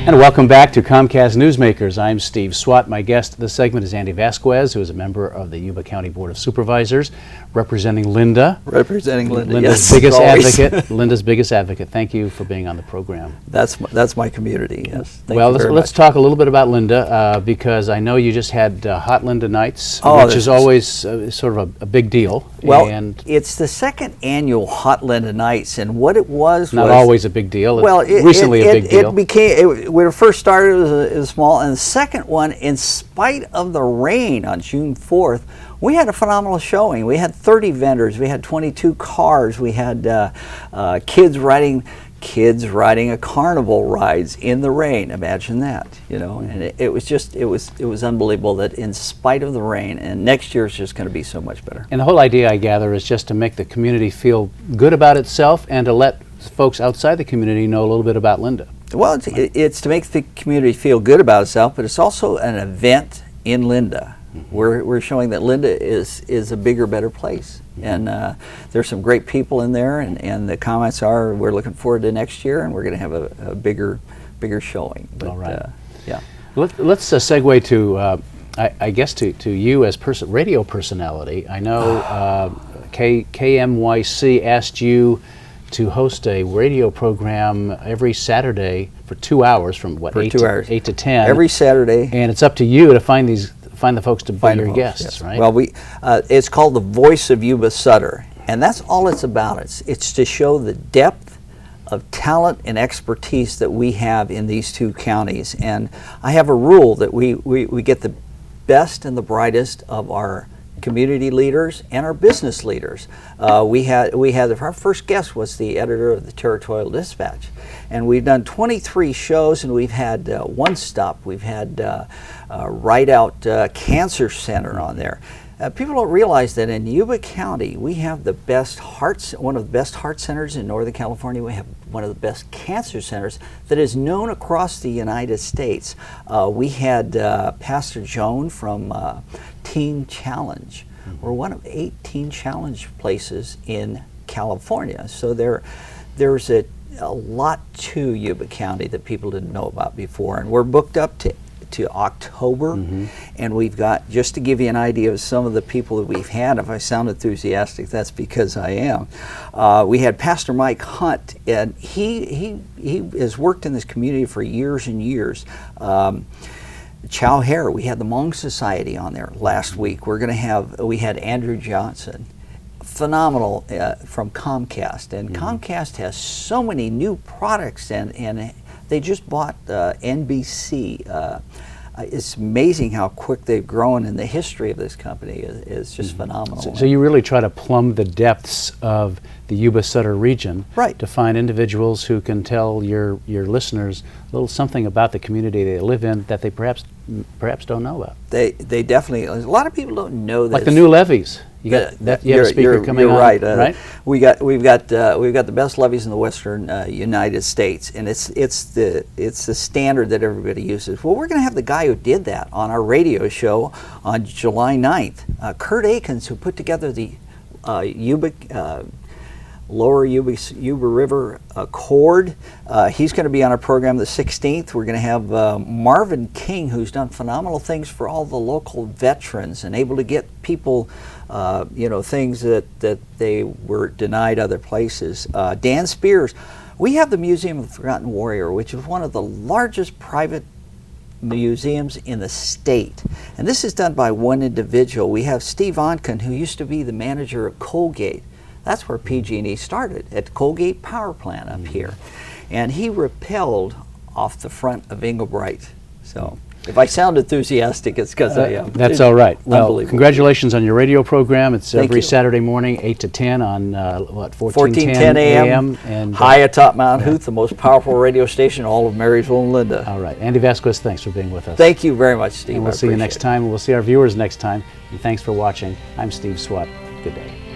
And welcome back to Comcast Newsmakers. I'm Steve Swat. My guest this segment is Andy Vasquez, who is a member of the Yuba County Board of Supervisors, representing Linda. Representing Linda, Linda's yes, biggest always. advocate. Linda's biggest advocate. Thank you for being on the program. That's my community, yes. Thank well, you very let's much. talk a little bit about Linda, because I know you just had Hot Linda Nights, Oh, which is always sort of a big deal. Well, and it's the second annual Hot Linda Nights, and what it was not always a big deal. Well, recently a big deal. It became, when it first started, it was small, and the second one, in spite of the rain on June 4th, we had a phenomenal showing. We had 30 vendors, we had 22 cars, we had kids riding a carnival rides in the rain. Imagine that, you know. And it was unbelievable that in spite of the rain, and next year is just going to be so much better. And the whole idea, I gather, is just to make the community feel good about itself and to let folks outside the community know a little bit about Linda. Well, it's to make the community feel good about itself, but it's also an event in Linda. We're showing that Linda is a bigger, better place. And there's some great people in there, and the comments are we're looking forward to next year, and we're going to have a bigger showing. But, all right. Yeah. Let's segue to, I guess, to you as radio personality. I know KMYC asked you to host a radio program every Saturday for 2 hours, from what, 8 to 10 every Saturday, and it's up to you to find the folks to be your guests, yes. right? Well, it's called the Voice of Yuba Sutter, and that's all it's about. It's to show the depth of talent and expertise that we have in these two counties. And I have a rule that we get the best and the brightest of our community leaders and our business leaders. Our first guest was the editor of the Territorial Dispatch, and we've done 23 shows, and we've had One Stop, we've had Right Out Cancer Center on there. People don't realize that in Yuba County we have one of the best heart centers in Northern California. We have one of the best cancer centers that is known across the United States. We had Pastor Joan from Teen Challenge. We're one of 8 Teen Challenge places in California. So there's a lot to Yuba County that people didn't know about before, and we're booked up to October, and we've got, just to give you an idea of some of the people that we've had, if I sound enthusiastic, that's because I am. We had Pastor Mike Hunt, and he has worked in this community for years and years. Chow Hare, we had the Hmong Society on there last week. We had Andrew Johnson, phenomenal, from Comcast, and Comcast has so many new products, and they just bought NBC. It's amazing how quick they've grown, and the history of this company is just phenomenal. So you really try to plumb the depths of the Yuba Sutter region, right, to find individuals who can tell your listeners a little something about the community they live in that they perhaps don't know about. They definitely, a lot of people don't know that. Like the new levies. You got that. You have a speaker coming on, right. Right. We've got the best levees in the Western United States, and it's the standard that everybody uses. Well, we're going to have the guy who did that on our radio show on July 9th, Kurt Akins, who put together the Lower Yuba River Accord. He's going to be on our program the 16th. We're going to have Marvin King, who's done phenomenal things for all the local veterans and able to get people things that they were denied other places. Dan Spears. We have the Museum of the Forgotten Warrior, which is one of the largest private museums in the state. And this is done by one individual. We have Steve Onken, who used to be the manager of Colgate. That's where PG&E started, at Colgate Power Plant up here. And he rappelled off the front of Englebright. So if I sound enthusiastic, it's because I am. That's all right. Well, congratulations on your radio program. It's every Saturday morning, 8 to 10 on, 1410 a.m. And high atop Mount Hoot, the most powerful radio station in all of Marysville and Linda. All right. Andy Vasquez, thanks for being with us. Thank you very much, Steve. And we'll see you next time. We'll see our viewers next time. And thanks for watching. I'm Steve Swat. Good day.